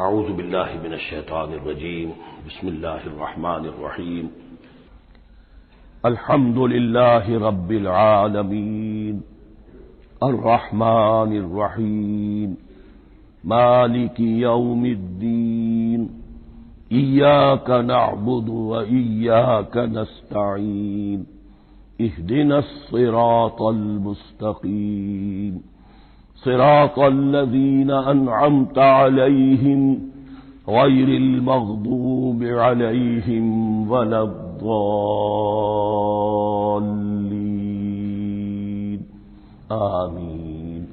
اعوذ باللہ من الشیطان الرجیم بسم اللہ الرحمن الرحیم الحمد للہ رب العالمین الرحمن الرحیم مالک یوم الدین ایاک نعبد و ایاک نستعین اہدنا الصراط المستقیم صراط الذين أنعمت عليهم غير المغضوب عليهم ولا الضالين آمين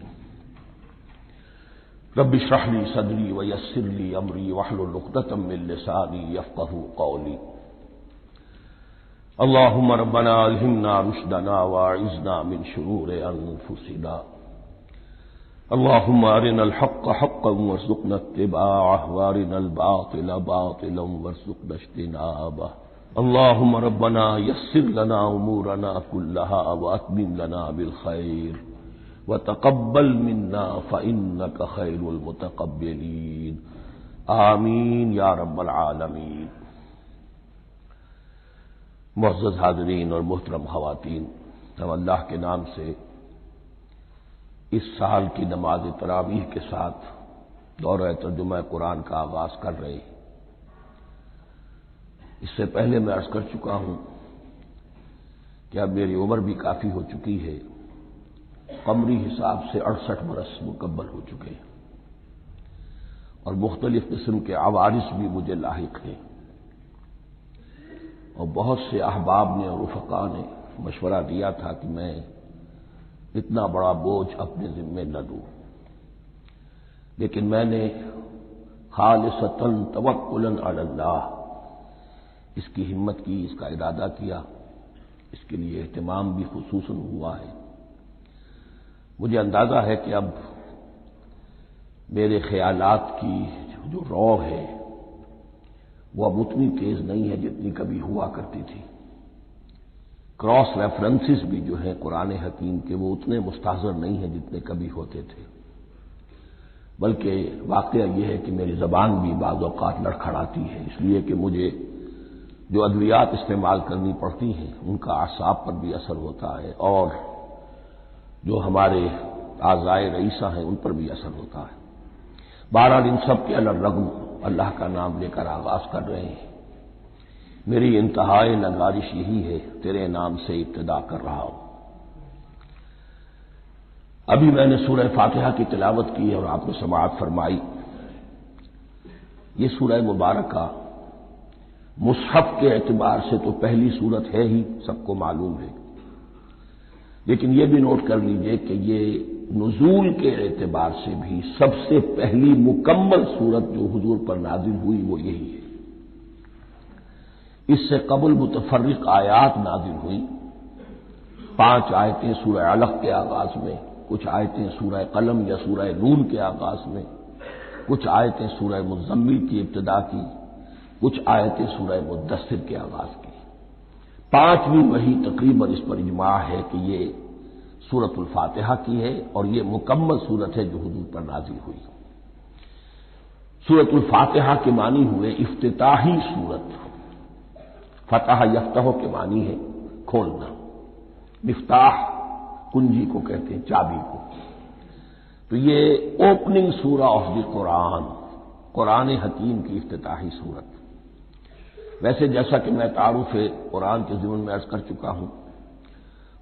رب اشرح لي صدري ويسر لي أمري واحلل عقدة من لساني يفقهوا قولي اللهم ربنا ألهمنا رشدنا وأعذنا من شرور أنفسنا اللهم أرنا الحق حقا وارزقنا اتباعه وأرنا الباطل باطلا وارزقنا اجتنابه اللهم ربنا يسر لنا أمورنا كلها وأتمم لنا بالخير وتقبل منا فإنك خير المتقبلين آمين يا رب العالمين. معزز حاضرین اور محترم خواتین، ہم اللہ کے نام سے اس سال کی نماز تراویح کے ساتھ دورہ ترجمہ قرآن کا آغاز کر رہے ہیں. اس سے پہلے میں عرض کر چکا ہوں کہ اب میری عمر بھی کافی ہو چکی ہے، قمری حساب سے 68 برس مکمل ہو چکے ہیں اور مختلف قسم کے عوارض بھی مجھے لاحق ہیں، اور بہت سے احباب نے اور رفقاء نے مشورہ دیا تھا کہ میں اتنا بڑا بوجھ اپنے ذمے نہ لوں، لیکن میں نے خالصتاً توکلاً علی اللہ اس کی ہمت کی، اس کا ارادہ کیا، اس کے لیے اہتمام بھی خصوصاً ہوا ہے. مجھے اندازہ ہے کہ اب میرے خیالات کی جو رو ہے وہ اب اتنی تیز نہیں ہے جتنی کبھی ہوا کرتی تھی. کراس ریفرنسز بھی جو ہیں قرآن حکیم کے وہ اتنے مستحضر نہیں ہیں جتنے کبھی ہوتے تھے، بلکہ واقعہ یہ ہے کہ میری زبان بھی بعض اوقات لڑکھڑاتی ہے، اس لیے کہ مجھے جو ادویات استعمال کرنی پڑتی ہیں ان کا اعصاب پر بھی اثر ہوتا ہے، اور جو ہمارے اعضائے رئیسہ ہیں ان پر بھی اثر ہوتا ہے. بہرحال ان سب کے الرغم اللہ کا نام لے کر آغاز کر رہے ہیں. میری انتہائی نگارش یہی ہے، تیرے نام سے ابتدا کر رہا ہوں. ابھی میں نے سورہ فاتحہ کی تلاوت کی اور آپ نے سماعت فرمائی. یہ سورہ مبارکہ مصحف کے اعتبار سے تو پہلی سورت ہے ہی، سب کو معلوم ہے، لیکن یہ بھی نوٹ کر لیجئے کہ یہ نزول کے اعتبار سے بھی سب سے پہلی مکمل سورت جو حضور پر نازل ہوئی وہ یہی ہے. اس سے قبل متفرق آیات نازل ہوئی، 5 آیتیں سورہ علق کے آغاز میں، کچھ آیتیں سورہ قلم یا سورہ نون کے آغاز میں، کچھ آیتیں سورہ مزمل کی ابتدا کی، کچھ آیتیں سورہ مدثر کے آغاز کی. 5ویں وحی تقریباً اس پر اجماع ہے کہ یہ سورۃ الفاتحہ کی ہے اور یہ مکمل سورت ہے جو حضور پر نازل ہوئی. سورۃ الفاتحہ کے معنی ہوئے افتتاحی سورت. فتح یفتح کے معنی ہے کھولنا، مفتاح کنجی کو کہتے ہیں، چابی کو. تو یہ اوپننگ سورہ آف دی قرآن، قرآن حکیم کی افتتاحی سورت. ویسے جیسا کہ میں تعارف قرآن کے ضمن میں عرض کر چکا ہوں،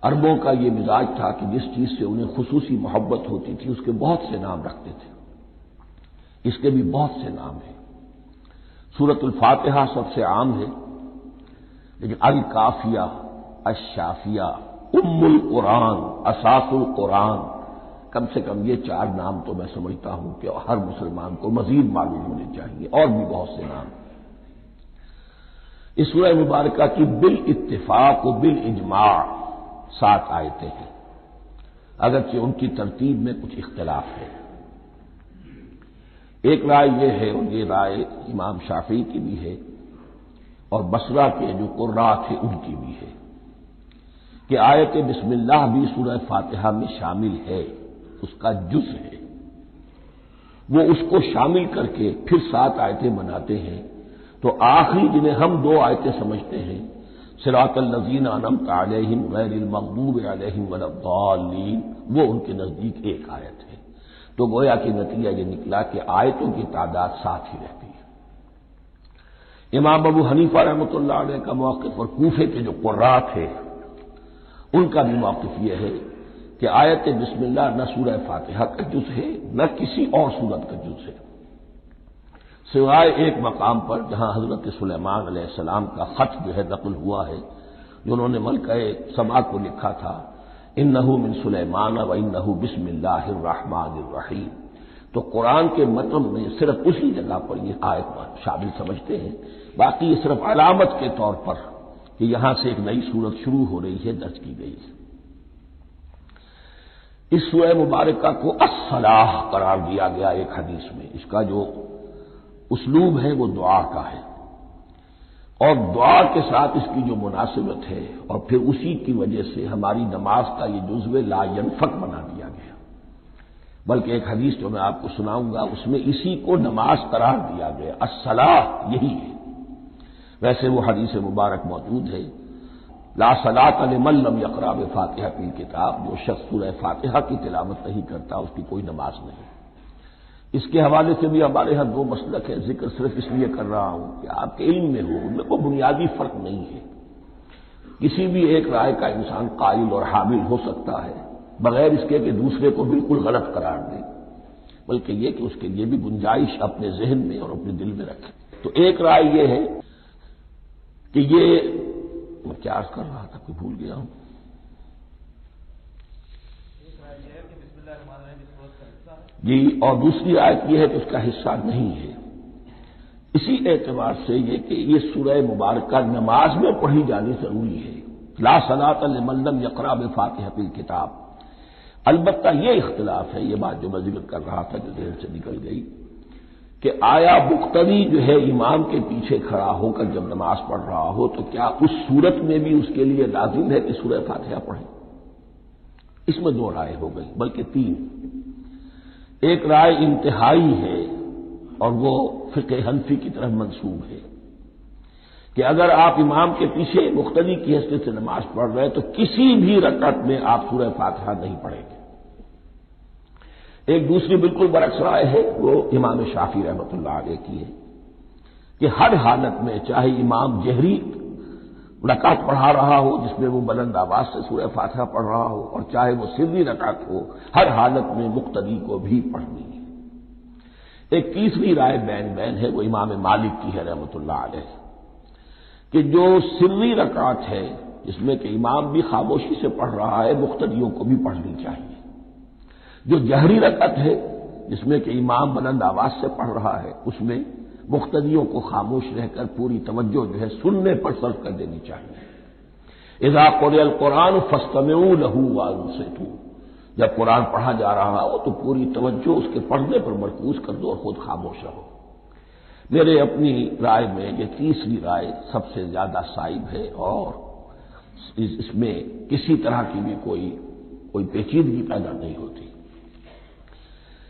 عربوں کا یہ مزاج تھا کہ جس چیز سے انہیں خصوصی محبت ہوتی تھی اس کے بہت سے نام رکھتے تھے. اس کے بھی بہت سے نام ہیں. سورۃ الفاتحہ سب سے عام ہے، لیکن الکافیہ، الشافیہ، ام القرآن، اساس القرآن، کم سے کم یہ 4 نام تو میں سمجھتا ہوں کہ ہر مسلمان کو مزید معلوم ہونے چاہیے، اور بھی بہت سے نام. اس سورہ مبارکہ کی بالاتفاق و بالاجماع 7 آیتیں ہیں، اگرچہ ان کی ترتیب میں کچھ اختلاف ہے. ایک رائے یہ ہے، اور یہ رائے امام شافعی کی بھی ہے اور بصرہ کے جو قراء تھے ان کی بھی ہے، کہ آیت بسم اللہ بھی سورہ فاتحہ میں شامل ہے، اس کا جز ہے. وہ اس کو شامل کر کے پھر 7 آیتیں بناتے ہیں، تو آخری جنہیں ہم 2 آیتیں سمجھتے ہیں، صراط الذین انعمت علیہم غیر المغضوب علیہم ولا الضالین، وہ ان کے نزدیک ایک آیت ہے۔ تو گویا کہ نتیجہ یہ نکلا کہ آیتوں کی تعداد 7 ہی رہتی ہے۔ امام ابو حنیفہ رحمۃ اللہ علیہ کا موقف اور کوفے کے جو قراء تھے ان کا بھی موقف یہ ہے کہ آیت بسم اللہ نہ سورہ فاتحہ کا جز ہے نہ کسی اور سورت کا جز ہے، سوائے ایک مقام پر جہاں حضرت سلیمان علیہ السلام کا خط جو ہے نقل ہوا ہے، جو انہوں نے ملکہ سبا کو لکھا تھا، انہ من سلیمان و انہ بسم اللہ الرحمن الرحیم۔ تو قرآن کے متن میں صرف اسی جگہ پر یہ آیت شامل سمجھتے ہیں، باقی یہ صرف علامت کے طور پر کہ یہاں سے ایک نئی سورت شروع ہو رہی ہے درج کی گئی ہے۔ اس سورہ مبارکہ کو الصلاح قرار دیا گیا ایک حدیث میں، اس کا جو اسلوب ہے وہ دعا کا ہے، اور دعا کے ساتھ اس کی جو مناسبت ہے، اور پھر اسی کی وجہ سے ہماری نماز کا یہ جزو لا ینفک بنا دیا گیا۔ بلکہ ایک حدیث جو میں آپ کو سناؤں گا اس میں اسی کو نماز قرار دیا گیا، الصلاح یہی ہے۔ ویسے وہ حدیث مبارک موجود ہے، لا صلاۃ لمن لم یقرأ بفاتحۃ الکتاب، جو شخص سورہ فاتحہ کی تلاوت نہیں کرتا اس کی کوئی نماز نہیں۔ اس کے حوالے سے بھی ہمارے ہاں 2 مسلک ہے، ذکر صرف اس لیے کر رہا ہوں کہ آپ کے علم میں ہو، ان میں کوئی بنیادی فرق نہیں ہے، کسی بھی ایک رائے کا انسان قائل اور حامل ہو سکتا ہے بغیر اس کے کہ دوسرے کو بالکل غلط قرار دے، بلکہ یہ کہ اس کے لیے بھی گنجائش اپنے ذہن میں اور اپنے دل میں رکھے۔ تو ایک رائے یہ ہے کہ یہ میں کیا عرض کر رہا تھا کوئی بھول گیا ہوں۔ جی، اور دوسری آیت یہ ہے کہ اس کا حصہ نہیں ہے، اسی اعتبار سے یہ کہ یہ سورہ مبارکہ نماز میں پڑھی جانی ضروری ہے، لا صلاۃ لمن لم یقرأ بفاتحۃ الکتاب۔ البتہ یہ اختلاف ہے، یہ بات جو میں ذکر کر رہا تھا جو ذہن سے نکل گئی، کہ آیا مقتدی جو ہے امام کے پیچھے کھڑا ہو کر جب نماز پڑھ رہا ہو تو کیا اس صورت میں بھی اس کے لیے لازم ہے کہ سورہ فاتحہ پڑھے؟ اس میں 2 رائے ہو گئی، بلکہ 3۔ ایک رائے انتہائی ہے اور وہ فقہ حنفی کی طرف منسوب ہے کہ اگر آپ امام کے پیچھے مقتدی کی حیثیت سے نماز پڑھ رہے تو کسی بھی رکعت میں آپ سورہ فاتحہ نہیں پڑھیں گے۔ ایک دوسری بالکل برعکس رائے ہے، وہ امام شافعی رحمۃ اللہ علیہ کی ہے کہ ہر حالت میں چاہے امام جہری رکعت پڑھا رہا ہو جس میں وہ بلند آواز سے سورہ فاتحہ پڑھ رہا ہو، اور چاہے وہ سری رکعت ہو، ہر حالت میں مقتدی کو بھی پڑھنی ہے۔ ایک تیسری رائے بین ہے، وہ امام مالک کی ہے رحمۃ اللہ علیہ، کہ جو سری رکعت ہے جس میں کہ امام بھی خاموشی سے پڑھ رہا ہے مقتدیوں کو بھی پڑھنی چاہیے، جو جہری رکعت ہے جس میں کہ امام بلند آواز سے پڑھ رہا ہے اس میں مقتدیوں کو خاموش رہ کر پوری توجہ جو ہے سننے پر صرف کر دینی چاہیے۔ اذا قرئ القرآن فاستمعوا له وانصتوا، جب قرآن پڑھا جا رہا ہو تو پوری توجہ اس کے پڑھنے پر مرکوز کر دو اور خود خاموش رہو۔ میرے اپنی رائے میں یہ تیسری رائے سب سے زیادہ صائب ہے، اور اس میں کسی طرح کی بھی کوئی پیچیدگی پیدا نہیں ہوتی۔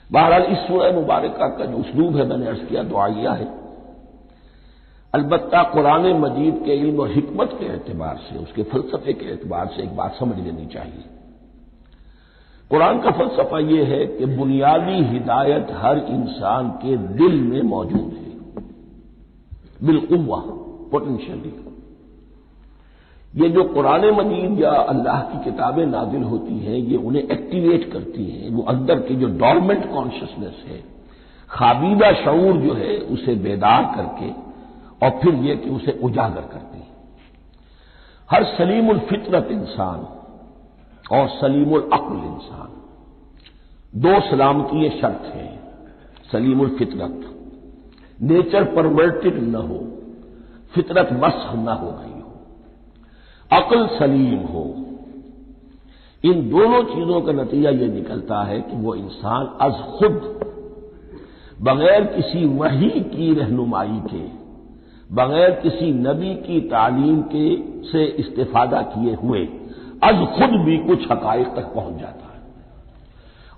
بہرحال اس سورہ مبارکہ کا جو اسلوب ہے میں نے عرض کیا دعائیہ ہے، البتہ قرآن مجید کے علم اور حکمت کے اعتبار سے، اس کے فلسفے کے اعتبار سے ایک بات سمجھ لینی چاہیے۔ قرآن کا فلسفہ یہ ہے کہ بنیادی ہدایت ہر انسان کے دل میں موجود ہے، بالقوہ، پوٹینشلی۔ یہ جو قرآن مجید یا اللہ کی کتابیں نازل ہوتی ہیں یہ انہیں ایکٹیویٹ کرتی ہیں، وہ اندر کی جو ڈورمنٹ کانشسنس ہے، خوابیدہ شعور جو ہے اسے بیدار کر کے، اور پھر یہ کہ اسے اجاگر کرتی ہیں۔ ہر سلیم الفطرت انسان اور سلیم العقل انسان، 2 سلامتی شرط ہیں۔ سلیم الفطرت، نیچر پرورٹڈ نہ ہو، فطرت مسخ نہ ہو گئی ہو، عقل سلیم ہو۔ ان دونوں چیزوں کا نتیجہ یہ نکلتا ہے کہ وہ انسان از خود، بغیر کسی وحی کی رہنمائی کے، بغیر کسی نبی کی تعلیم کے سے استفادہ کیے ہوئے از خود بھی کچھ حقائق تک پہنچ جاتا ہے،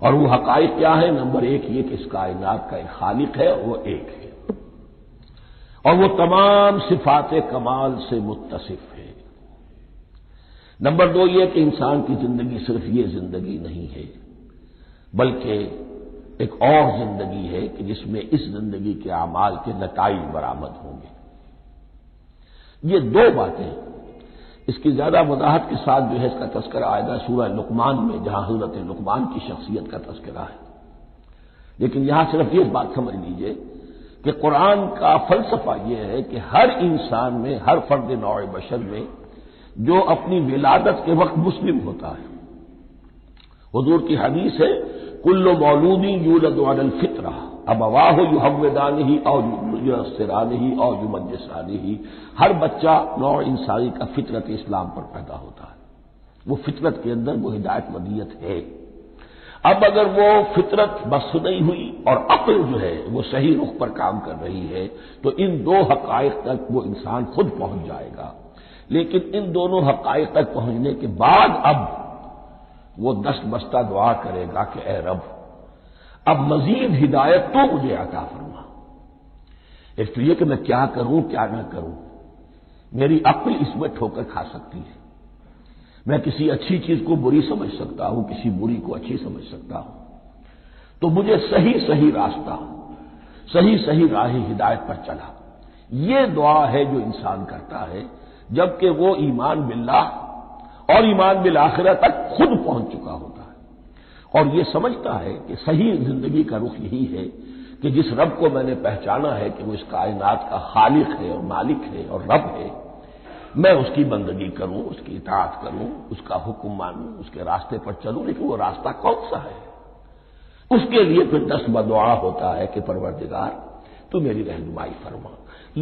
اور وہ حقائق کیا ہے؟ نمبر ایک یہ کہ اس کائنات کا ایک خالق ہے اور وہ ایک ہے، اور وہ تمام صفات کمال سے متصف ہے۔ نمبر دو یہ کہ انسان کی زندگی صرف یہ زندگی نہیں ہے، بلکہ ایک اور زندگی ہے کہ جس میں اس زندگی کے اعمال کے نتائج برآمد ہوں گے۔ یہ دو باتیں، اس کی زیادہ وضاحت کے ساتھ جو ہے اس کا تذکرہ آئے گا سورہ لقمان میں، جہاں حضرت لقمان کی شخصیت کا تذکرہ ہے، لیکن یہاں صرف یہ بات سمجھ لیجئے کہ قرآن کا فلسفہ یہ ہے کہ ہر انسان میں، ہر فرد نوع بشر میں جو اپنی ولادت کے وقت مسلم ہوتا ہے، حضور کی حدیث ہے کل مولود یولد علی الفطرہ ابواہ یحودانہ او ینصرانہ او یمجسانہ، ہر بچہ نوع انسانی کا فطرت اسلام پر پیدا ہوتا ہے، وہ فطرت کے اندر وہ ہدایت مدیت ہے۔ اب اگر وہ فطرت بس نہیں ہوئی اور عقل جو ہے وہ صحیح رخ پر کام کر رہی ہے تو ان دو حقائق تک وہ انسان خود پہنچ جائے گا، لیکن ان دونوں حقائق تک پہنچنے کے بعد اب وہ دست بستہ دعا کرے گا کہ اے رب اب مزید ہدایت تو مجھے عطا فرما۔ ایک تو یہ کہ میں کیا کروں کیا نہ کروں، میری عقل اس میں ٹھوکر کھا سکتی ہے، میں کسی اچھی چیز کو بری سمجھ سکتا ہوں، کسی بری کو اچھی سمجھ سکتا ہوں، تو مجھے صحیح راستہ، صحیح راہ ہدایت پر چلا۔ یہ دعا ہے جو انسان کرتا ہے جبکہ وہ ایمان باللہ اور ایمان بالآخرہ تک خود پہنچ چکا ہوتا ہے، اور یہ سمجھتا ہے کہ صحیح زندگی کا رخ یہی ہے کہ جس رب کو میں نے پہچانا ہے کہ وہ اس کائنات کا خالق ہے اور مالک ہے اور رب ہے، میں اس کی بندگی کروں، اس کی اطاعت کروں، اس کا حکم مانوں، اس کے راستے پر چلوں، لیکن وہ راستہ کون سا ہے؟ اس کے لیے پھر دست بدعا ہوتا ہے کہ پروردگار تو میری رہنمائی فرما۔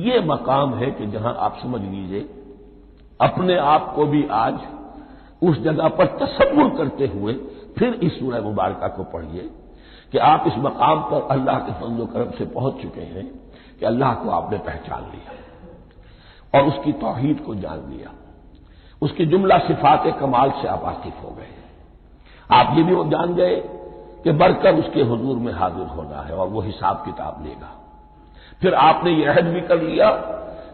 یہ مقام ہے کہ جہاں آپ سمجھ لیجئے اپنے آپ کو بھی آج اس جگہ پر تصور کرتے ہوئے پھر اس سورہ مبارکہ کو پڑھیے کہ آپ اس مقام پر اللہ کے فضل و کرم سے پہنچ چکے ہیں کہ اللہ کو آپ نے پہچان لیا اور اس کی توحید کو جان لیا، اس کی جملہ صفات کمال سے آپ واقف ہو گئے، آپ یہ بھی جان گئے کہ بڑھ کر اس کے حضور میں حاضر ہونا ہے اور وہ حساب کتاب لے گا۔ پھر آپ نے یہ عہد بھی کر لیا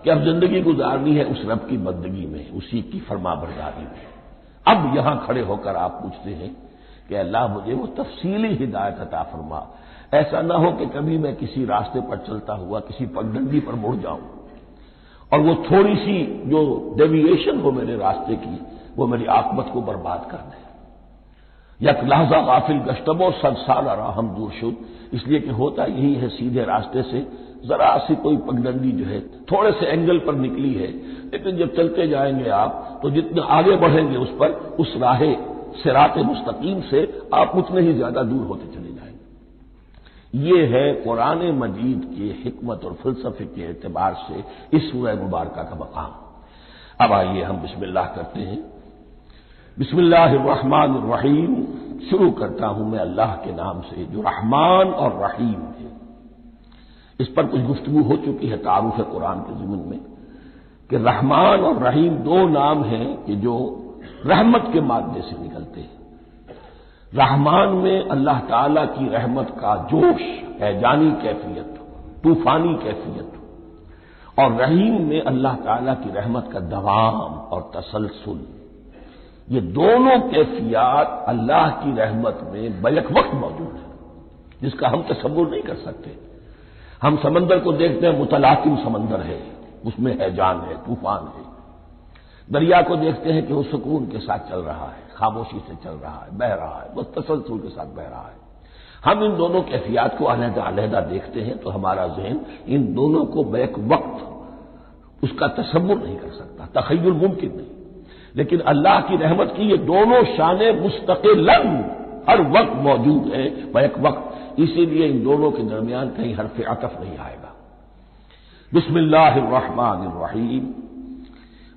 کہ اب زندگی گزارنی ہے اس رب کی بندگی میں، اسی کی فرما برداری میں۔ اب یہاں کھڑے ہو کر آپ پوچھتے ہیں کہ اللہ مجھے وہ تفصیلی ہدایت عطا فرما، ایسا نہ ہو کہ کبھی میں کسی راستے پر چلتا ہوا کسی پگڈنڈی پر مڑ جاؤں اور وہ تھوڑی سی جو ڈیویشن ہو میرے راستے کی وہ میری عاقبت کو برباد کر دے۔ یک لحظہ غافل گشتم و صد سال راہم دور شد، اس لیے کہ ہوتا یہی ہے سیدھے راستے سے ذرا سی کوئی پگڈنڈی جو ہے تھوڑے سے اینگل پر نکلی ہے، لیکن جب چلتے جائیں گے آپ تو جتنے آگے بڑھیں گے اس پر، اس راہ صراط مستقیم سے آپ اتنے ہی زیادہ دور ہوتے چلے جائیں گے۔ یہ ہے قرآن مجید کے حکمت اور فلسفے کے اعتبار سے اس سورہ مبارکہ کا مقام۔ اب آئیے ہم بسم اللہ کرتے ہیں۔ بسم اللہ الرحمن الرحیم، شروع کرتا ہوں میں اللہ کے نام سے جو رحمان اور رحیم ہے۔ اس پر کچھ گفتگو ہو چکی ہے تعارف قرآن کے ضمن میں کہ رحمان اور رحیم دو نام ہیں کہ جو رحمت کے مادے سے نکلتے ہیں۔ رحمان میں اللہ تعالی کی رحمت کا جوش ہے، جانی کیفیت، طوفانی کیفیت، اور رحیم میں اللہ تعالی کی رحمت کا دوام اور تسلسل۔ یہ دونوں کیفیات اللہ کی رحمت میں بیک وقت موجود ہیں، جس کا ہم تصور نہیں کر سکتے۔ ہم سمندر کو دیکھتے ہیں، متلاطم سمندر ہے، اس میں ہیجان ہے، طوفان ہے۔ دریا کو دیکھتے ہیں کہ وہ سکون کے ساتھ چل رہا ہے، خاموشی سے چل رہا ہے، بہہ رہا ہے، بس تسلسل کے ساتھ بہہ رہا ہے۔ ہم ان دونوں کیفیات کو علیحدہ علیحدہ دیکھتے ہیں تو ہمارا ذہن ان دونوں کو بیک وقت اس کا تصور نہیں کر سکتا، تخیل ممکن نہیں۔ لیکن اللہ کی رحمت کی یہ دونوں شانیں مستقلاً ہر وقت موجود ہیں بیک وقت، اسی لیے ان دونوں کے درمیان کہیں حرف عطف نہیں آئے گا۔ بسم اللہ الرحمن الرحیم،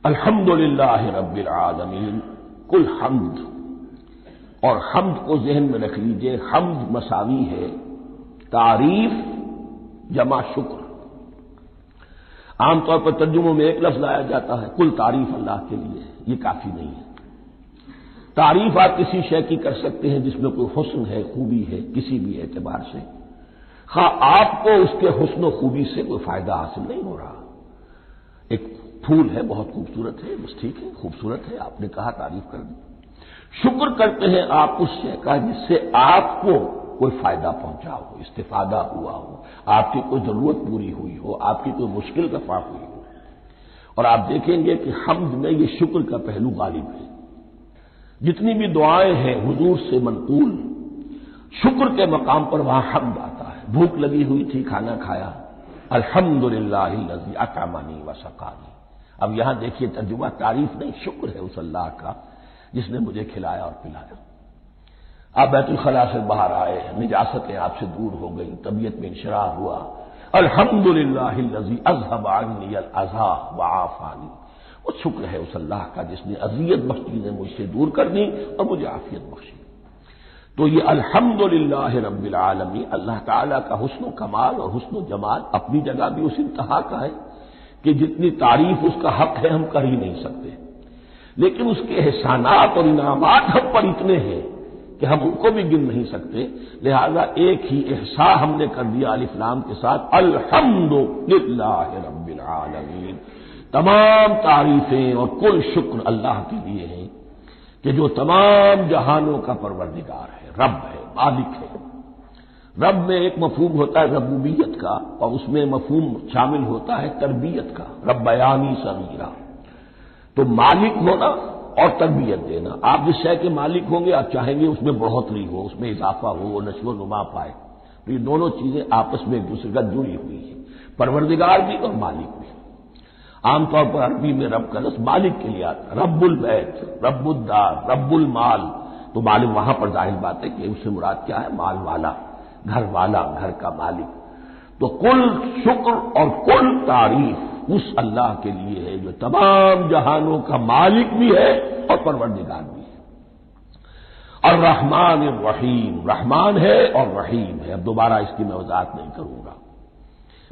الحمد للہ رب العالمین، کل حمد، اور حمد کو ذہن میں رکھ لیجئے، حمد مساوی ہے تعریف جمع شکر۔ عام طور پر ترجموں میں ایک لفظ لایا جاتا ہے، کل تعریف اللہ کے لیے، یہ کافی نہیں ہے۔ تعریف آپ کسی شے کی کر سکتے ہیں جس میں کوئی حسن ہے، خوبی ہے، کسی بھی اعتبار سے، خواہ آپ کو اس کے حسن و خوبی سے کوئی فائدہ حاصل نہیں ہو رہا۔ ایک پھول ہے، بہت خوبصورت ہے، بس ٹھیک ہے، خوبصورت ہے، آپ نے کہا، تعریف کر دی۔ شکر کرتے ہیں آپ اس شے کا جس سے آپ کو کوئی فائدہ پہنچا ہو، استفادہ ہوا ہو، آپ کی کوئی ضرورت پوری ہوئی ہو، آپ کی کوئی مشکل رفع ہوئی ہو۔ اور آپ دیکھیں گے کہ حمد میں یہ شکر کا پہلو غالب ہے۔ جتنی بھی دعائیں ہیں حضور سے منقول، شکر کے مقام پر وہاں حمد آتا ہے۔ بھوک لگی ہوئی تھی، کھانا کھایا، الحمدللہ الذی اطعمنی وسقانی۔ اب یہاں دیکھیے ترجمہ تعریف نہیں، شکر ہے اس اللہ کا جس نے مجھے کھلایا اور پلایا۔ آپ بیت الخلاء سے باہر آئے، نجاستیں آپ سے دور ہو گئی، طبیعت میں انشراح ہوا، الحمدللہ الذی اذھب عنی الاذی وعافانی۔ وہ شکر ہے اس اللہ کا جس نے اذیت بخش چیزیں مجھ سے دور کر دی اور مجھے عافیت بخشی۔ تو یہ الحمدللہ رب العالمین، اللہ تعالیٰ کا حسن و کمال اور حسن و جمال اپنی جگہ بھی اس انتہا کا ہے کہ جتنی تعریف اس کا حق ہے ہم کر ہی نہیں سکتے، لیکن اس کے احسانات اور انعامات ہم پر اتنے ہیں کہ ہم ان کو بھی گن نہیں سکتے۔ لہذا ایک ہی احساء ہم نے کر دیا الف لام کے ساتھ، الحمدللہ رب العالمین۔ تمام تعریفیں اور کل شکر اللہ کے لیے ہیں کہ جو تمام جہانوں کا پروردگار ہے، رب ہے، مالک ہے۔ رب میں ایک مفہوم ہوتا ہے ربوبیت کا، اور اس میں مفہوم شامل ہوتا ہے تربیت کا، ربیانی صغیرہ۔ تو مالک ہونا اور تربیت دینا، آپ جس شے کے مالک ہوں گے آپ چاہیں گے اس میں بڑھوتری ہو، اس میں اضافہ ہو، وہ نشو و نما پائے۔ تو یہ دونوں چیزیں آپس میں ایک دوسرے کا جڑی ہوئی ہیں، پروردگار بھی اور مالک بھی۔ عام طور پر عربی میں رب کا لفظ مالک کے لیے آتا ہے، رب البیت، رب الدار، رب المال۔ تو مالک وہاں پر ظاہر بات ہے کہ اس سے مراد کیا ہے، مال والا، گھر والا، گھر کا مالک۔ تو کل شکر اور کل تعریف اس اللہ کے لیے ہے جو تمام جہانوں کا مالک بھی ہے اور پروردگار بھی ہے۔ الرحمن الرحیم، رحمان ہے اور رحیم ہے۔ اب دوبارہ اس کی میں وضاحت نہیں کروں گا۔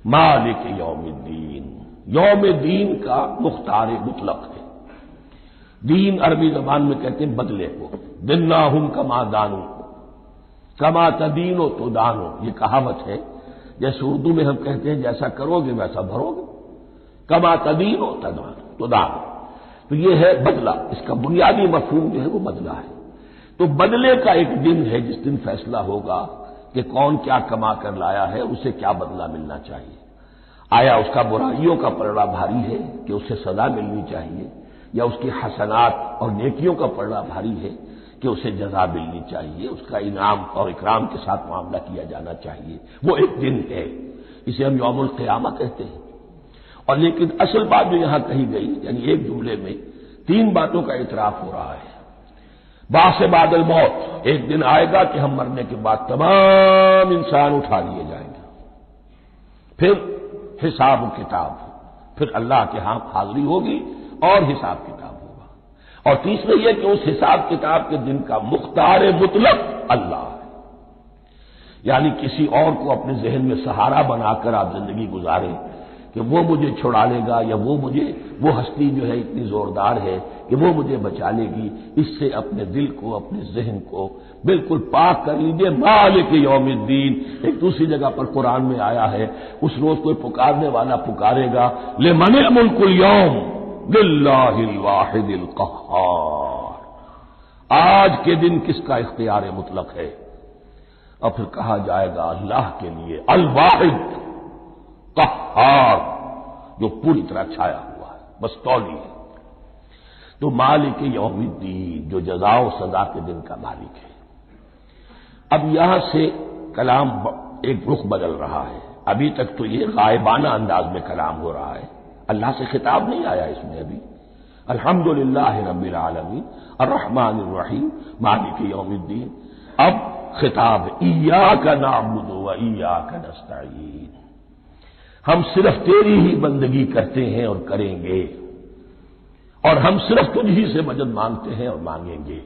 مالک یوم الدین، یوم دین کا مختار مطلق ہے۔ دین عربی زبان میں کہتے ہیں بدلے کو، دناہم کما دانو، کما تدینو تو دانو، یہ کہاوت ہے۔ جیسے اردو میں ہم کہتے ہیں جیسا کرو گے ویسا بھرو گے، کما تدینو تو دانو، تو یہ ہے بدلہ۔ اس کا بنیادی مفہوم جو ہے وہ بدلہ ہے۔ تو بدلے کا ایک دن ہے جس دن فیصلہ ہوگا کہ کون کیا کما کر لایا ہے، اسے کیا بدلہ ملنا چاہیے۔ آیا اس کا برائیوں کا پلڑا بھاری ہے کہ اسے سزا ملنی چاہیے، یا اس کی حسنات اور نیکیوں کا پلڑا بھاری ہے کہ اسے جزا ملنی چاہیے، اس کا انعام اور اکرام کے ساتھ معاملہ کیا جانا چاہیے۔ وہ ایک دن ہے، اسے ہم یوم القیامہ کہتے ہیں۔ اور لیکن اصل بات جو یہاں کہی گئی، یعنی ایک جملے میں تین باتوں کا اعتراف ہو رہا ہے۔ بعث بعد الموت، ایک دن آئے گا کہ ہم مرنے کے بعد تمام انسان اٹھا لیے جائیں گے، پھر حساب و کتاب، پھر اللہ کے ہاں حاضری ہوگی اور حساب کتاب ہوگا۔ اور تیسرے یہ کہ اس حساب کتاب کے دن کا مختار مطلق اللہ ہے، یعنی کسی اور کو اپنے ذہن میں سہارا بنا کر آپ زندگی گزاریں کہ وہ مجھے چھڑا لے گا، یا وہ ہستی جو ہے اتنی زوردار ہے کہ وہ مجھے بچا لے گی، اس سے اپنے دل کو، اپنے ذہن کو بالکل پاک کر لیجیے۔ مالک یوم الدین، ایک دوسری جگہ پر قرآن میں آیا ہے، اس روز کوئی پکارنے والا پکارے گا، لمن الملک اليوم للہ الواحد القہار، آج کے دن کس کا اختیار مطلق ہے؟ اور پھر کہا جائے گا اللہ کے لیے، الواحد قہار، جو پوری طرح چھایا ہوا ہے، بس تولی ہے۔ تو مالک یوم الدین، جو جزا و سزا کے دن کا مالک ہے۔ اب یہاں سے کلام ایک رخ بدل رہا ہے۔ ابھی تک تو یہ غائبانہ انداز میں کلام ہو رہا ہے، اللہ سے خطاب نہیں آیا اس میں ابھی۔ الحمدللہ رب العالمین الرحمن الرحیم مالک یوم الدین۔ اب خطاب ایاک نعبد و ایاک نستعین، ہم صرف تیری ہی بندگی کرتے ہیں اور کریں گے، اور ہم صرف تجھ ہی سے مدد مانگتے ہیں اور مانگیں گے۔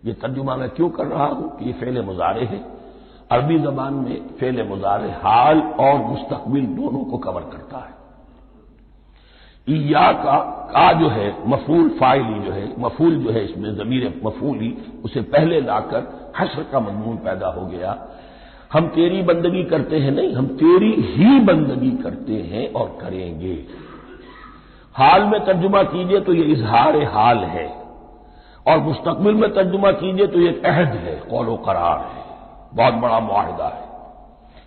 یہ ترجمہ میں کیوں کر رہا ہوں کہ یہ فعل مضارع ہے۔ عربی زبان میں فعل مضارع حال اور مستقبل دونوں کو کور کرتا ہے۔ کا جو ہے مفعول فاعلی جو ہے، مفعول جو ہے اس میں ضمیر مفعولی اسے پہلے لا کر حشر کا مضمون پیدا ہو گیا۔ ہم تیری بندگی کرتے ہیں نہیں، ہم تیری ہی بندگی کرتے ہیں اور کریں گے۔ حال میں ترجمہ کیجئے تو یہ اظہار حال ہے، اور مستقبل میں ترجمہ کیجئے تو یہ ایک عہد ہے، قول و قرار ہے، بہت بڑا معاہدہ ہے۔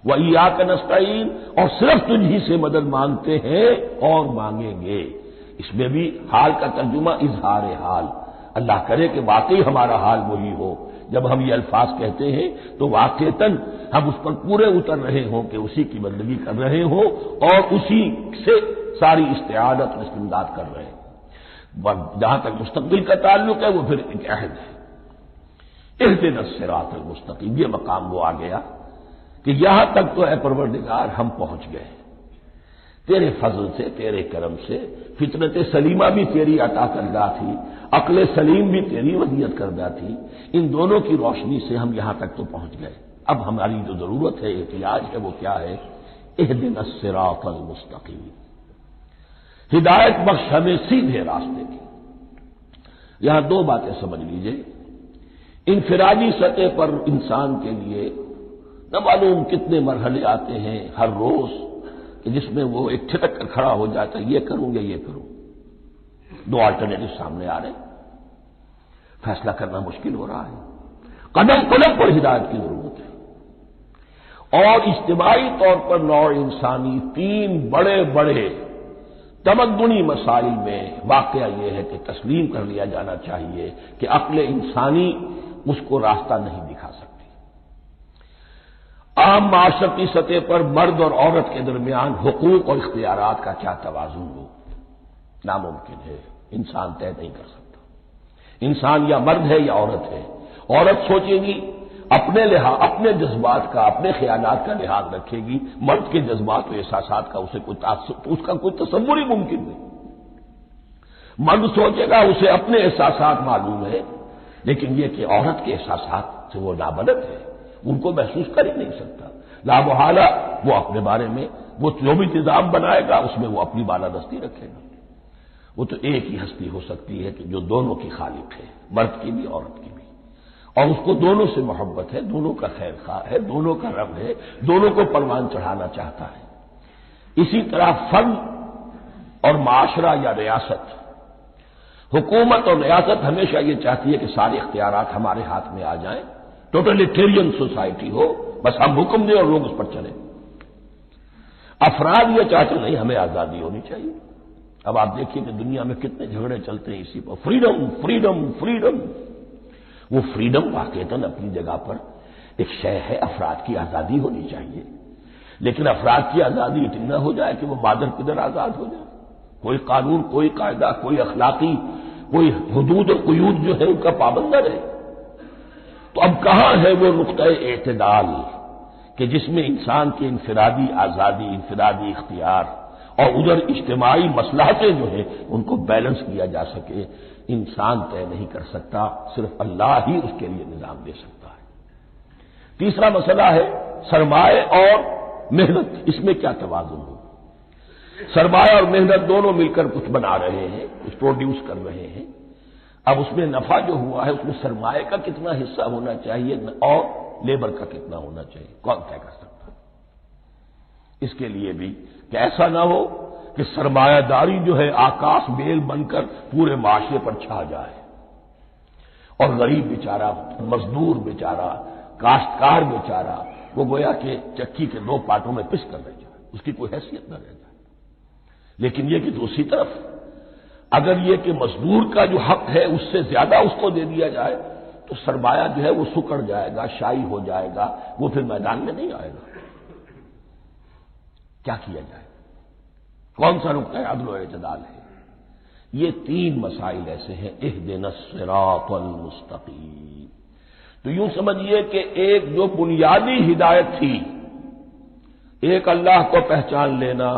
وَإِيَّاكَ نَسْتَعِينُ، اور صرف تجھ ہی سے مدد مانگتے ہیں اور مانگیں گے۔ اس میں بھی حال کا ترجمہ اظہار حال، اللہ کرے کہ واقعی ہمارا حال وہی ہو، جب ہم یہ الفاظ کہتے ہیں تو واقعتاً ہم اس پر پورے اتر رہے ہوں کہ اسی کی بندگی کر رہے ہوں اور اسی سے ساری استعانت اور استمداد کر رہے ہیں۔ جہاں تک مستقبل کا تعلق ہے وہ پھر ایک عہد ہے۔ اہدنا الصراط المستقیم، یہ مقام وہ آ گیا کہ یہاں تک تو اے پروردگار ہم پہنچ گئے، تیرے فضل سے، تیرے کرم سے۔ فطرت سلیمہ بھی تیری عطا کردہ تھی، عقل سلیم بھی تیری ودیعت کردہ تھی، ان دونوں کی روشنی سے ہم یہاں تک تو پہنچ گئے۔ اب ہماری جو ضرورت ہے، احتیاج ہے، وہ کیا ہے؟ اہدنا الصراط المستقیم، ہدایت بخش ہمیں سیدھے راستے کی۔ یہاں دو باتیں سمجھ لیجئے، انفرادی سطح پر انسان کے لیے نہ معلوم کتنے مرحلے آتے ہیں ہر روز کہ جس میں وہ ایک ٹھٹک کر کھڑا ہو جاتا ہے، یہ کروں یا یہ کروں، دو آلٹرنیٹو سامنے آ رہے ہیں، فیصلہ کرنا مشکل ہو رہا ہے، قدم قدم پر ہدایت کی ضرورت ہے۔ اور اجتماعی طور پر نوع انسانی تین بڑے بڑے تمدنی مسائل میں واقعہ یہ ہے کہ تسلیم کر لیا جانا چاہیے کہ عقل انسانی اس کو راستہ نہیں دکھا سکتی۔ عام معاشرتی سطح پر مرد اور عورت کے درمیان حقوق اور اختیارات کا کیا توازن ہو، ناممکن ہے، انسان طے نہیں کر سکتا۔ انسان یا مرد ہے یا عورت ہے، عورت سوچے گی اپنے جذبات کا، اپنے خیالات کا لحاظ رکھے گی، مرد کے جذبات و احساسات کا اس کا کوئی تصور ہی ممکن نہیں۔ مرد سوچے گا اسے اپنے احساسات معلوم ہے، لیکن یہ کہ عورت کے احساسات سے وہ نابلد ہے، ان کو محسوس کر ہی نہیں سکتا، لا محالہ وہ اپنے بارے میں وہ جو بھی نظام بنائے گا اس میں وہ اپنی بالادستی رکھے گا۔ وہ تو ایک ہی ہستی ہو سکتی ہے کہ جو دونوں کی خالق ہے، مرد کی بھی عورت کی بھی، اور اس کو دونوں سے محبت ہے، دونوں کا خیر خواہ ہے، دونوں کا رب ہے، دونوں کو پروان چڑھانا چاہتا ہے۔ اسی طرح فرد اور معاشرہ یا ریاست، حکومت اور ریاست ہمیشہ یہ چاہتی ہے کہ سارے اختیارات ہمارے ہاتھ میں آ جائیں، ٹوٹلیٹیرین سوسائٹی ہو، بس ہم حکم دیں اور لوگ اس پر چلیں۔ افراد یہ چاہتے نہیں، ہمیں آزادی ہونی چاہیے۔ اب آپ دیکھیے کہ دنیا میں کتنے جھگڑے چلتے ہیں اسی پر، فریڈم فریڈم فریڈم۔ وہ فریڈم واقعتاً اپنی جگہ پر ایک شے ہے، افراد کی آزادی ہونی چاہیے، لیکن افراد کی آزادی اتنی نہ ہو جائے کہ وہ مادر پدر آزاد ہو جائے، کوئی قانون، کوئی قاعدہ، کوئی اخلاقی، کوئی حدود اور قیود جو ہے ان کا پابند نہ رہے۔ تو اب کہاں ہے وہ نقطہ اعتدال کہ جس میں انسان کی انفرادی آزادی، انفرادی اختیار اور ادھر اجتماعی مصلحتیں جو ہیں ان کو بیلنس کیا جا سکے؟ انسان طے نہیں کر سکتا، صرف اللہ ہی اس کے لیے نظام دے سکتا ہے۔ تیسرا مسئلہ ہے سرمایہ اور محنت، اس میں کیا توازن ہو؟ سرمایہ اور محنت دونوں مل کر کچھ بنا رہے ہیں، کچھ پروڈیوس کر رہے ہیں۔ اب اس میں نفع جو ہوا ہے اس میں سرمایہ کا کتنا حصہ ہونا چاہیے اور لیبر کا کتنا ہونا چاہیے، کون طے کر سکتا؟ اس کے لیے بھی کہ ایسا نہ ہو کہ سرمایہ داری جو ہے آکاش بیل بن کر پورے معاشرے پر چھا جائے اور غریب بیچارہ، مزدور بیچارہ، کاشتکار بیچارہ وہ گویا کہ چکی کے دو پارٹوں میں پس کر رہ جائے، اس کی کوئی حیثیت نہ رہ جائے۔ لیکن یہ کہ دوسری طرف اگر یہ کہ مزدور کا جو حق ہے اس سے زیادہ اس کو دے دیا جائے تو سرمایہ جو ہے وہ سکڑ جائے گا، شائی ہو جائے گا، وہ پھر میدان میں نہیں آئے گا۔ کیا کیا جائے؟ کون سا نقطہ عدل و اعتدال ہے؟ یہ تین مسائل ایسے ہیں، اہدنا الصراط المستقیم۔ تو یوں سمجھیے کہ ایک جو بنیادی ہدایت تھی، ایک اللہ کو پہچان لینا،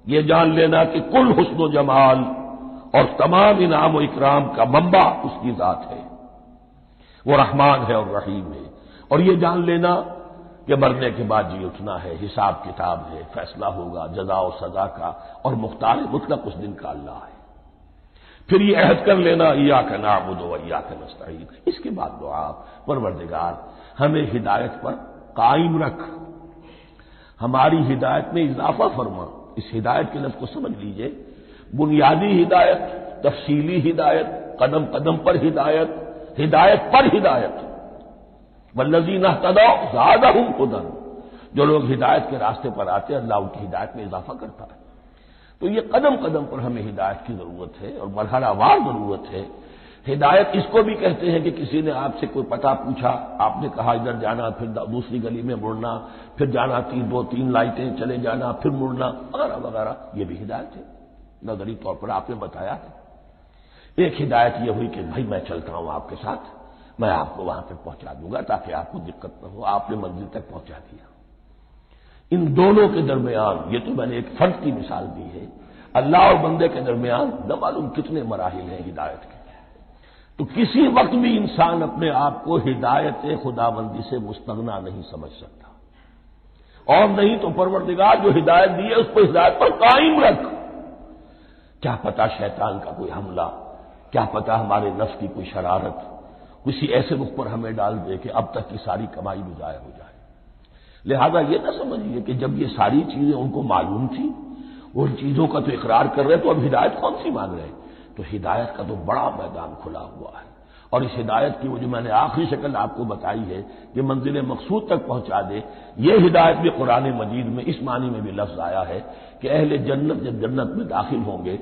یہ جان لینا کہ کل حسن و جمال اور تمام انعام و اکرام کا منبع اس کی ذات ہے، وہ رحمان ہے اور رحیم ہے، اور یہ جان لینا کہ مرنے کے بعد جی اٹھنا ہے، حساب کتاب ہے، فیصلہ ہوگا جزا و سزا کا، اور مختار مطلق اس دن کا اللہ ہے۔ پھر یہ عہد کر لینا ایاک نعبد و ایاک نستعین، اس کے بعد دعا، پروردگار ہمیں ہدایت پر قائم رکھ، ہماری ہدایت میں اضافہ فرما۔ اس ہدایت کے لفظ کو سمجھ لیجئے، بنیادی ہدایت، تفصیلی ہدایت، قدم قدم پر ہدایت، ہدایت پر ہدایت۔ والذین اہتدوا زادہم ہدی، جو لوگ ہدایت کے راستے پر آتے ہیں اللہ ان کی ہدایت میں اضافہ کرتا ہے۔ تو یہ قدم قدم پر ہمیں ہدایت کی ضرورت ہے اور مرحلہ وار ضرورت ہے۔ ہدایت اس کو بھی کہتے ہیں کہ کسی نے آپ سے کوئی پتہ پوچھا، آپ نے کہا ادھر جانا، پھر دوسری گلی میں مڑنا، پھر جانا دو تین لائٹیں چلے جانا، پھر مڑنا، وغیرہ وغیرہ، یہ بھی ہدایت ہے، نظری طور پر آپ نے بتایا ہے۔ ایک ہدایت یہ ہوئی کہ بھائی میں چلتا ہوں آپ کے ساتھ، میں آپ کو وہاں تک پہنچا دوں گا تاکہ آپ کو دقت نہ ہو، آپ نے منزل تک پہنچا دیا۔ ان دونوں کے درمیان، یہ تو میں نے ایک فرد کی مثال دی ہے، اللہ اور بندے کے درمیان نہ معلوم کتنے مراحل ہیں ہدایت کے۔ تو کسی وقت بھی انسان اپنے آپ کو ہدایت خداوندی سے مستغنا نہیں سمجھ سکتا، اور نہیں تو پروردگار جو ہدایت دی ہے اس کو ہدایت پر قائم رکھ۔ کیا پتہ شیطان کا کوئی حملہ، کیا پتہ ہمارے نفس کی کوئی شرارت کسی ایسے رخ پر ہمیں ڈال دے کہ اب تک کی ساری کمائی بھی ضائع ہو جائے۔ لہذا یہ نہ سمجھیے کہ جب یہ ساری چیزیں ان کو معلوم تھی، ان چیزوں کا تو اقرار کر رہے تو اب ہدایت کون سی مانگ رہے ہیں؟ تو ہدایت کا تو بڑا میدان کھلا ہوا ہے، اور اس ہدایت کی وہ جو میں نے آخری شکل آپ کو بتائی ہے کہ منزل مقصود تک پہنچا دے، یہ ہدایت بھی قرآن مجید میں اس معنی میں بھی لفظ آیا ہے کہ اہل جنت جب جنت میں داخل ہوں گے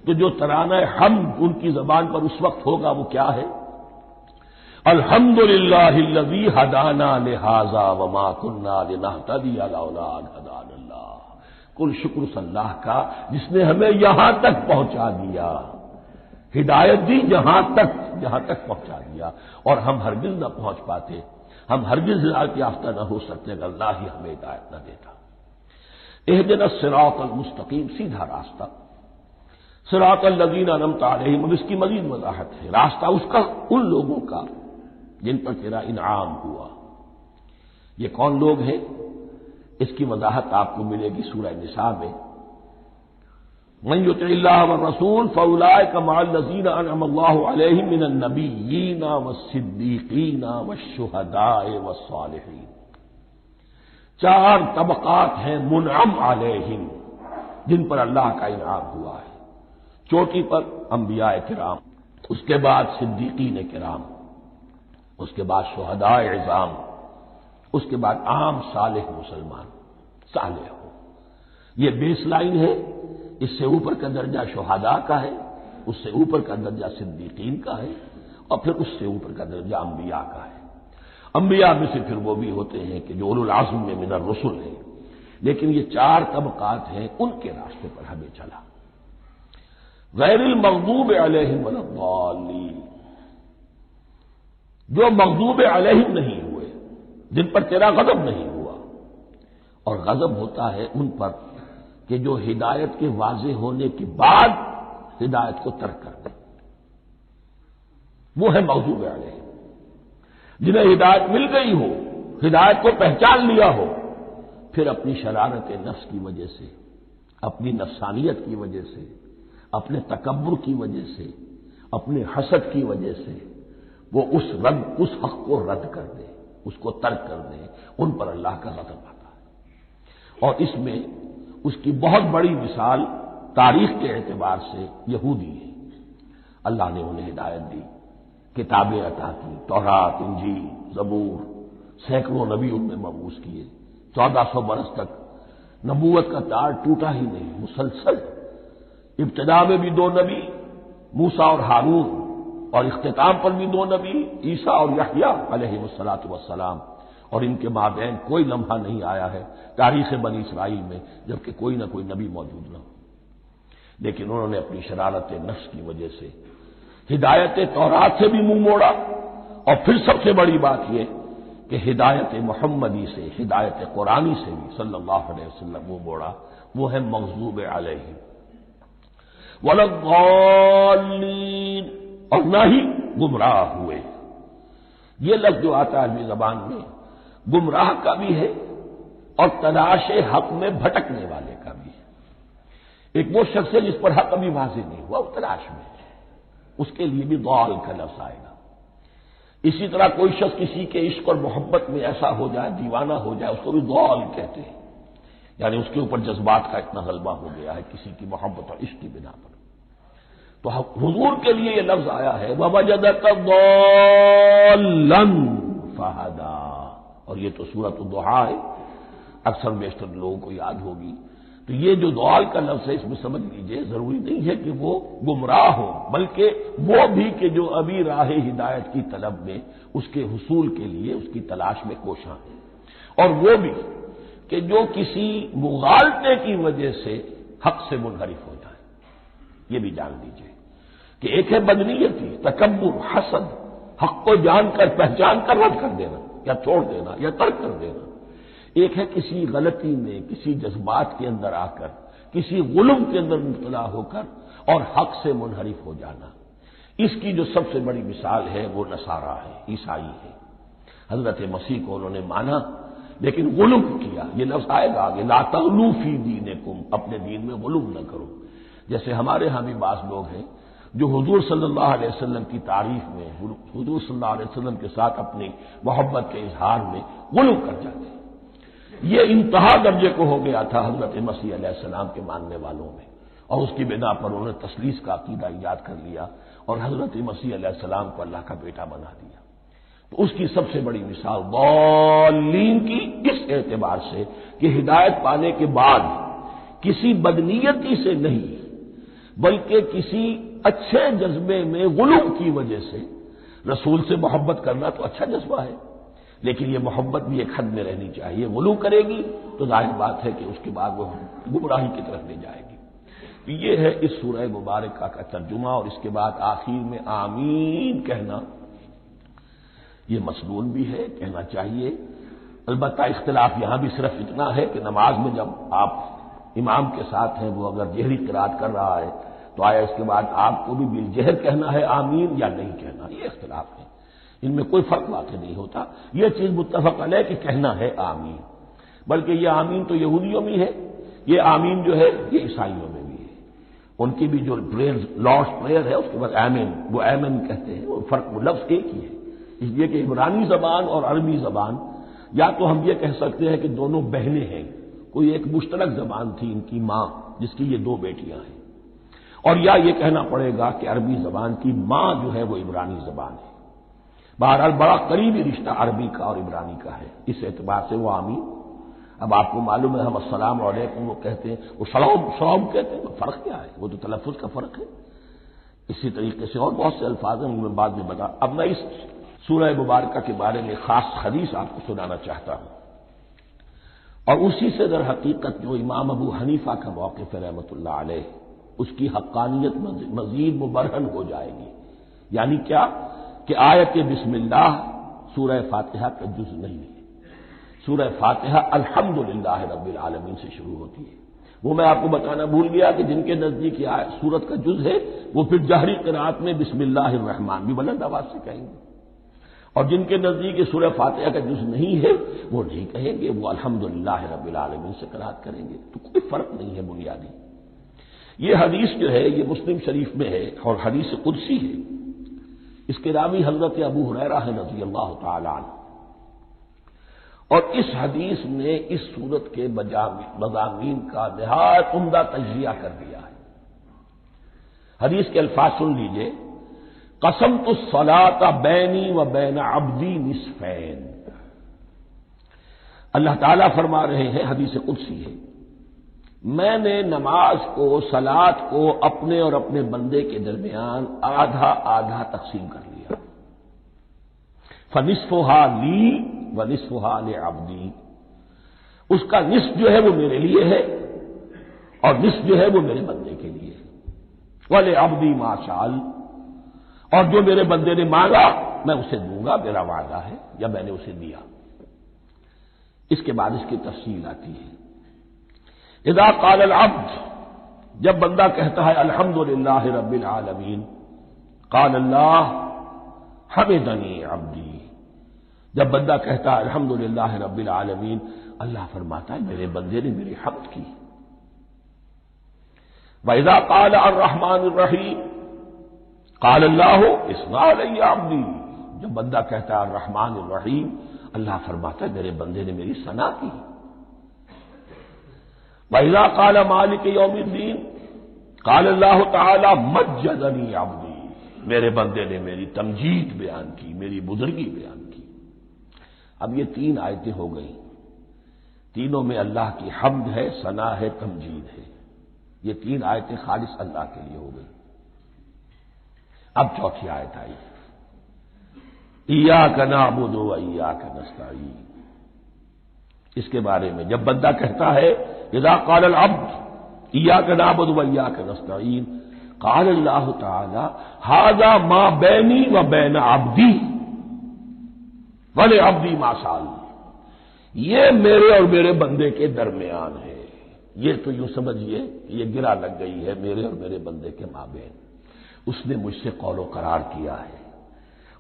تو جو ترانہ حمد ان کی زبان پر اس وقت ہوگا وہ کیا ہے؟ الحمدللہ الذی ہدانا لہذا وما کنا لنہتدی لولا ان ہدانا اللہ، کل شکر اس اللہ کا جس نے ہمیں یہاں تک پہنچا دیا، ہدایت دی جہاں تک پہنچا دیا، اور ہم ہرگز نہ پہنچ پاتے، ہم ہرگز ہدایت یافتہ نہ ہو سکتے اگر اللہ ہی ہمیں ہدایت نہ دیتا۔ اہدنا الصراط المستقیم، سیدھا راستہ، صراط الذین انعمت علیہم، اب اس کی مزید وضاحت ہے، راستہ اس کا ان لوگوں کا جن پر تیرا انعام ہوا۔ یہ کون لوگ ہیں؟ اس کی وضاحت آپ کو ملے گی سورہ نساء میں، من یطع اللہ والرسول فاولئک مع الذین انعم اللہ علیہم من النبیین والصدیقین والشہداء والصالحین۔ چار طبقات ہیں منعم علیہم جن پر اللہ کا انعام ہوا ہے۔ چوٹی پر انبیاء کرام، اس کے بعد صدیقین کرام، اس کے بعد شہداء عظام، اس کے بعد عام صالح مسلمان، صالح ہو۔ یہ بیس لائن ہے، اس سے اوپر کا درجہ شہداء کا ہے، اس سے اوپر کا درجہ صدیقین کا ہے، اور پھر اس سے اوپر کا درجہ انبیاء کا ہے۔ انبیاء میں سے پھر وہ بھی ہوتے ہیں کہ جو اولو العزم میں من الرسل ہیں، لیکن یہ چار طبقات ہیں، ان کے راستے پر ہمیں چلا۔ غیر المغضوب علیہم ولا الضالین، جو مغضوب علیہم نہیں ہوئے، جن پر تیرا غضب نہیں ہوا، اور غضب ہوتا ہے ان پر کہ جو ہدایت کے واضح ہونے کے بعد ہدایت کو ترک کر دیں، وہ ہے مغضوب علیہم۔ جنہیں ہدایت مل گئی ہو، ہدایت کو پہچان لیا ہو، پھر اپنی شرارت نفس کی وجہ سے، اپنی نفسانیت کی وجہ سے، اپنے تکبر کی وجہ سے، اپنے حسد کی وجہ سے وہ اس حق کو رد کر دے، اس کو ترک کر دے، ان پر اللہ کا غضب آتا ہے۔ اور اس میں اس کی بہت بڑی مثال تاریخ کے اعتبار سے یہودی ہے۔ اللہ نے انہیں ہدایت دی، کتابیں عطا کی، تورات، انجیل، زبور، سینکڑوں نبی ان میں مبعوث کیے، 1400 برس تک نبوت کا تار ٹوٹا ہی نہیں، مسلسل۔ ابتدا میں بھی 2 نبی، موسیٰ اور ہارون، اور اختتام پر بھی 2 نبی، عیسیٰ اور یحییٰ علیہ الصلاۃ والسلام، اور ان کے مابین کوئی لمحہ نہیں آیا ہے تاریخ بنی اسرائیل میں جبکہ کوئی نہ کوئی نبی موجود نہ ہو۔ لیکن انہوں نے اپنی شرارت نفس کی وجہ سے ہدایت تورات سے بھی منہ موڑا، اور پھر سب سے بڑی بات یہ کہ ہدایت محمدی سے، ہدایت قرآنی سے بھی صلی اللہ علیہ وسلم منہ موڑا، وہ ہے مغضوب علیہم ولا الضالین، اور نہ ہی گمراہ ہوئے۔ یہ لفظ جو آتا ہے عربی زبان میں گمراہ کا بھی ہے اور تلاش حق میں بھٹکنے والے کا بھی ہے۔ ایک وہ شخص ہے جس پر حق ابھی واضح نہیں ہوا، وہ تلاش میں ہے، اس کے لیے بھی ضال کا لفظ آئے گا۔ اسی طرح کوئی شخص کسی کے عشق اور محبت میں ایسا ہو جائے، دیوانہ ہو جائے، اس کو بھی ضال کہتے ہیں، یعنی اس کے اوپر جذبات کا اتنا غلبہ ہو گیا ہے کسی کی محبت اور عشق کی بنا پر۔ تو حضور کے لیے یہ لفظ آیا ہے وَوَجَدَكَ ضَالًّا فَهَدَىٰ، اور یہ تو سورۃ الضحیٰ ہے، اکثر بیشتر لوگوں کو یاد ہوگی۔ تو یہ جو ضال کا لفظ ہے اس میں سمجھ لیجئے ضروری نہیں ہے کہ وہ گمراہ ہو، بلکہ وہ بھی کہ جو ابھی راہ ہدایت کی طلب میں اس کے حصول کے لیے اس کی تلاش میں کوشاں ہے، اور وہ بھی کہ جو کسی مغالطے کی وجہ سے حق سے منحرف ہو جائے۔ یہ بھی جان لیجئے کہ ایک ہے بدنیتی، تکبر، حسد، حق کو جان کر پہچان کر رد کر دینا یا چھوڑ دینا یا ترک کر دینا، ایک ہے کسی غلطی میں کسی جذبات کے اندر آ کر کسی غلم کے اندر مبتلا ہو کر اور حق سے منحرف ہو جانا۔ اس کی جو سب سے بڑی مثال ہے وہ نصارہ ہے، عیسائی ہے۔ حضرت مسیح کو انہوں نے مانا لیکن غلم کیا، یہ لفظ آئے گا آگے، لا تغلوا فی دینکم، اپنے دین میں غلم نہ کرو۔ جیسے ہمارے ہاں بھی بعض لوگ ہیں جو حضور صلی اللہ علیہ وسلم کی تعریف میں، حضور صلی اللہ علیہ وسلم کے ساتھ اپنی محبت کے اظہار میں غلو کر جاتے ہیں۔ یہ انتہا درجے کو ہو گیا تھا حضرت مسیح علیہ السلام کے ماننے والوں میں، اور اس کی بنا پر انہوں نے تثلیث کا عقیدہ ایجاد کر لیا اور حضرت مسیح علیہ السلام کو اللہ کا بیٹا بنا دیا۔ تو اس کی سب سے بڑی مثال ضالین کی اس اعتبار سے کہ ہدایت پانے کے بعد کسی بدنیتی سے نہیں بلکہ کسی اچھے جذبے میں غلو کی وجہ سے، رسول سے محبت کرنا تو اچھا جذبہ ہے لیکن یہ محبت بھی ایک حد میں رہنی چاہیے، غلو کرے گی تو ظاہر بات ہے کہ اس کے بعد وہ گمراہی کی طرف لے جائے گی۔ یہ ہے اس سورہ مبارکہ کا ترجمہ، اور اس کے بعد آخر میں آمین کہنا یہ مسنون بھی ہے، کہنا چاہیے۔ البتہ اختلاف یہاں بھی صرف اتنا ہے کہ نماز میں جب آپ امام کے ساتھ ہیں، وہ اگر جہری قرات کر رہا ہے تو آیا اس کے بعد آپ کو بھی بالجہر کہنا ہے آمین یا نہیں کہنا، یہ اختلاف ہے، ان میں کوئی فرق واقع نہیں ہوتا۔ یہ چیز متفق علیہ کہ کہنا ہے آمین، بلکہ یہ آمین تو یہودیوں میں ہے، یہ آمین جو ہے یہ عیسائیوں میں بھی ہے، ان کی بھی جو لارڈس پریئر ہے اس کے بعد آمین، وہ آمین کہتے ہیں، وہ فرق وہ لفظ ایک ہی ہے۔ اس لیے کہ عبرانی زبان اور عربی زبان یا تو ہم یہ کہہ سکتے ہیں کہ دونوں بہنیں ہیں، کوئی ایک مشترک زبان تھی ان کی ماں جس کی یہ دو بیٹیاں ہیں، اور یا یہ کہنا پڑے گا کہ عربی زبان کی ماں جو ہے وہ عبرانی زبان ہے۔ بہرحال بڑا قریبی رشتہ عربی کا اور عبرانی کا ہے، اس اعتبار سے وہ آمین۔ اب آپ کو معلوم ہے ہم السلام علیکم وہ کہتے ہیں، وہ سلام کہتے ہیں، فرق کیا ہے؟ وہ تو تلفظ کا فرق ہے۔ اسی طریقے سے اور بہت سے الفاظ ہیں، ان میں بعد میں بتا۔ اب میں اس سورہ مبارکہ کے بارے میں خاص حدیث آپ کو سنانا چاہتا ہوں، اور اسی سے در حقیقت جو امام ابو حنیفہ کا موقف ہے رحمۃ اللہ علیہ، اس کی حقانیت مزید مبرہن ہو جائے گی۔ یعنی کیا کہ آیت بسم اللہ سورہ فاتحہ کا جز نہیں ہے، سورہ فاتحہ الحمدللہ رب العالمین سے شروع ہوتی ہے۔ وہ میں آپ کو بتانا بھول گیا کہ جن کے نزدیک یہ سورت کا جز ہے وہ پھر جہری قرات میں بسم اللہ الرحمن بھی بلند آواز سے کہیں گے، اور جن کے نزدیک یہ سورہ فاتحہ کا جز نہیں ہے وہ نہیں کہیں گے، وہ الحمدللہ رب العالمین سے قرات کریں گے۔ تو کوئی فرق نہیں ہے بنیادی۔ یہ حدیث جو ہے یہ مسلم شریف میں ہے اور حدیث قدسی ہے، اس کے راوی حضرت ابو ہریرہ ہے رضی اللہ تعالی عنہ، اور اس حدیث نے اس صورت کے مضامین کا نہایت عمدہ تجزیہ کر دیا ہے۔ حدیث کے الفاظ سن لیجئے، قسمت الصلاۃ بینی و بین عبدی نصفین۔ اللہ تعالیٰ فرما رہے ہیں، حدیث قدسی ہے، میں نے نماز کو، صلاۃ کو اپنے اور اپنے بندے کے درمیان آدھا آدھا تقسیم کر لیا، فنصفھا لی ونصفھا لعبدی، اس کا نصف جو ہے وہ میرے لیے ہے اور نصف جو ہے وہ میرے بندے کے لیے ہے، ولعبدی ما شاء، اور جو میرے بندے نے مانگا میں اسے دوں گا، میرا وعدہ ہے یا میں نے اسے دیا۔ اس کے بعد اس کی تفصیل آتی ہے، اذا قال العبد، جب بندہ کہتا ہے الحمدللہ رب العالمین، قال اللہ حمدنی عبدی، جب بندہ کہتا ہے الحمدللہ رب العالمین، اللہ فرماتا ہے میرے بندے نے میری حمد کی۔ وَإِذَا قَالَ الرَّحْمَٰنُ الرَّحِيمُ قَالَ اللَّهُ اثْنَىٰ عَلَيَّ عَبْدِي، جب بندہ کہتا ہے الرحمن الرحیم، اللہ فرماتا ہے میرے بندے نے میری ثنا کی۔ وَإِذَا قَالَ مَالِكِ يَوْمِ الدِّينِ قَالَ اللَّهُ تَعَالَىٰ مَجَّدَنِي عَبْدِي، میرے بندے نے میری تمجید بیان کی، میری بزرگی بیان کی۔ اب یہ تین آیتیں ہو گئیں، تینوں میں اللہ کی حمد ہے، ثنا ہے، تمجید ہے۔ یہ تین آیتیں خالص اللہ کے لیے ہو گئی۔ اب چوتھی آیت آئی، ایاک نعبد و ایاک نستعین۔ اس کے بارے میں جب بندہ کہتا ہے اذا قال العبد ایاک نعبد و ایاک نستعین قال اللہ تعالی ھذا ما بینی و بین عبدی ولعبدی ما سأل، یہ میرے اور میرے بندے کے درمیان ہے۔ یہ تو یوں سمجھیے یہ گرا لگ گئی ہے میرے اور میرے بندے کے مابین۔ اس نے مجھ سے قول و قرار کیا ہے،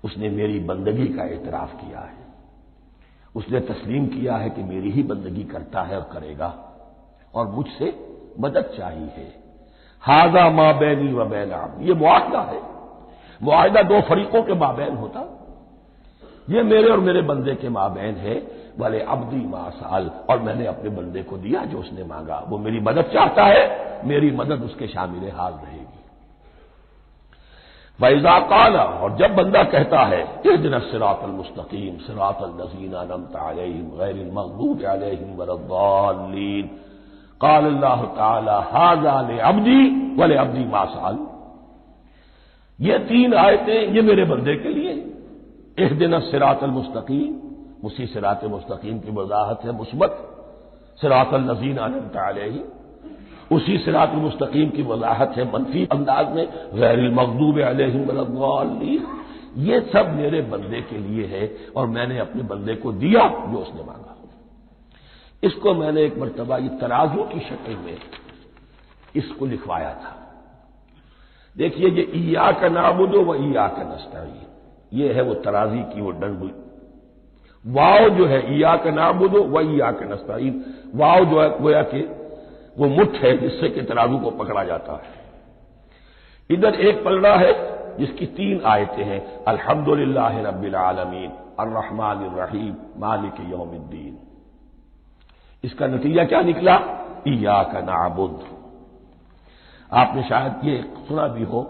اس نے میری بندگی کا اعتراف کیا ہے، اس نے تسلیم کیا ہے کہ میری ہی بندگی کرتا ہے اور کرے گا، اور مجھ سے مدد چاہیے ہے۔ ھذا ما بینی و بین عبدی، یہ معاہدہ ہے، معاہدہ دو فریقوں کے مابین ہوتا، یہ میرے اور میرے بندے کے مابین ہے۔ والے عبدی ما سأل، اور میں نے اپنے بندے کو دیا جو اس نے مانگا، وہ میری مدد چاہتا ہے، میری مدد اس کے شامل حال رہے گی۔ وَإِذَا قَالَ، اور جب بندہ کہتا ہے اهْدِنَا الصِّرَاطَ الْمُسْتَقِيمَ صِرَاطَ الَّذِينَ أَنْعَمْتَ عَلَيْهِمْ غَيْرِ الْمَغْضُوبِ عَلَيْهِمْ وَلَا الضَّالِّينَ قَالَ اللَّهُ تَعَالَىٰ هَٰذَا لِعَبْدِي وَلِعَبْدِي مَا سَأَلَ، یہ تین آیتیں یہ میرے بندے کے لیے، اهْدِنَا الصِّرَاطَ الْمُسْتَقِيمَ، اسی صراط مستقیم کی وضاحت ہے مثبت، صراط الذین انعمت علیہم، اسی صراط مستقیم کی وضاحت ہے منفی انداز میں، غیر المغضوب علیہم ولا الضالین۔ یہ سب میرے بندے کے لیے ہے اور میں نے اپنے بندے کو دیا جو اس نے مانگا۔ اس کو میں نے ایک مرتبہ یہ ترازو کی شکل میں اس کو لکھوایا تھا۔ دیکھیے یہ ایاک نعبد و ایاک نستعین، یہ ہے وہ ترازی کی وہ ڈنڈی، واو جو ہے ایاک نعبد و ایاک نستعین، واو جو ہے گویا کہ وہ مٹھ ہے جس سے کہ ترازو کو پکڑا جاتا ہے۔ ادھر ایک پلڑا ہے جس کی تین آیتیں ہیں، الحمدللہ رب العالمین الرحمن الرحیم مالک یوم الدین۔ اس کا نتیجہ کیا نکلا؟ ایاک نعبد۔ آپ نے شاید یہ سنا بھی ہو،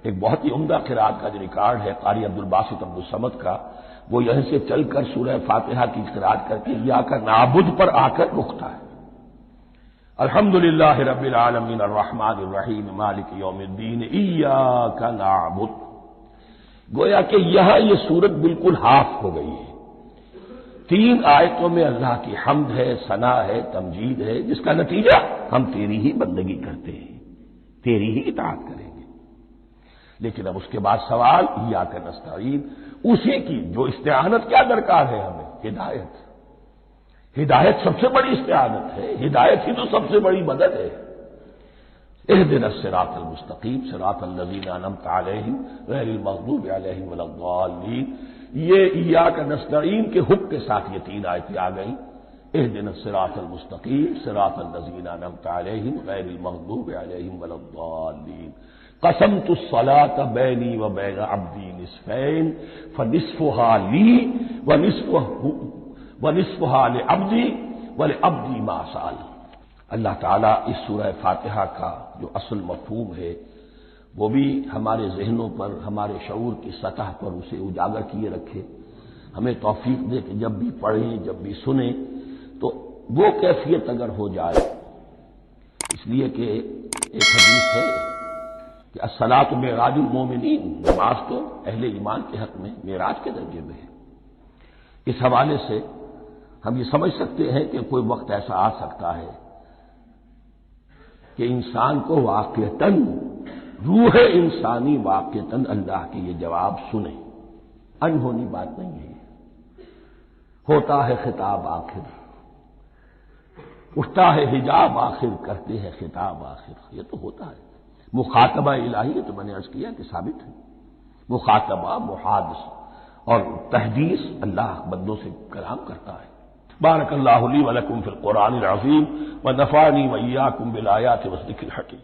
ایک بہت ہی عمدہ قرات کا جو ریکارڈ ہے قاری عبدالباسط عبدالصمد کا، وہ یہیں سے چل کر سورہ فاتحہ کی قرات کر کے ایاک نعبد پر آ کر رکتا ہے، الحمدللہ رب العالمین الرحمن الرحیم مالک یوم الدین ایاک نعبد۔ گویا کہ یہاں یہ صورت بالکل ہاف ہو گئی ہے، تین آیتوں میں اللہ کی حمد ہے، ثنا ہے، تمجید ہے، جس کا نتیجہ ہم تیری ہی بندگی کرتے ہیں، تیری ہی اطاعت کریں گے۔ لیکن اب اس کے بعد سوال ایاک نستعین، اسی کی جو استعانت کیا درکار ہے ہمیں؟ ہدایت۔ ہدایت سب سے بڑی استعانت ہے، ہدایت ہی تو سب سے بڑی مدد ہے۔ اهدنا الصراط المستقیم صراط الذین انعمت علیہم غیر المغضوب علیہم ولا الضالین، یہ ایاک نستعین کے حکم کے ساتھ یہ تین آیتیں آ گئیں، اهدنا الصراط المستقیم صراط الذین انعمت علیہم غیر المغضوب علیہم ولا الضالین۔ قسمت الصلاۃ بینی و بین عبدی نصفین فنصفها لی ونصفها لعبدی ولعبدی ما سأل۔ اللہ تعالیٰ اس سورہ فاتحہ کا جو اصل مفہوم ہے وہ بھی ہمارے ذہنوں پر، ہمارے شعور کی سطح پر اسے اجاگر کیے رکھے، ہمیں توفیق دے کہ جب بھی پڑھیں، جب بھی سنیں تو وہ کیفیت اگر ہو جائے، اس لیے کہ ایک حدیث ہے کہ الصلاۃ معراج المومنین، نماز تو اہل ایمان کے حق میں معراج کے درجے میں ہے۔ اس حوالے سے ہم یہ سمجھ سکتے ہیں کہ کوئی وقت ایسا آ سکتا ہے کہ انسان کو واقعتاً، روح انسانی واقعتاً اللہ کے یہ جواب سنے، انہونی بات نہیں ہے۔ ہوتا ہے خطاب آخر، اٹھتا ہے حجاب آخر، کرتے ہیں خطاب آخر، یہ تو ہوتا ہے۔ مخاطبہ الہی تو میں نے عرض کیا کہ ثابت ہے، مخاطبہ، محادثہ، اور تحدیث اللہ بندوں سے کلام کرتا ہے۔ بارک اللہ لی و لکم فی القرآن العظیم ونفعنی وإیاکم بالآیات والذکر الحکیم۔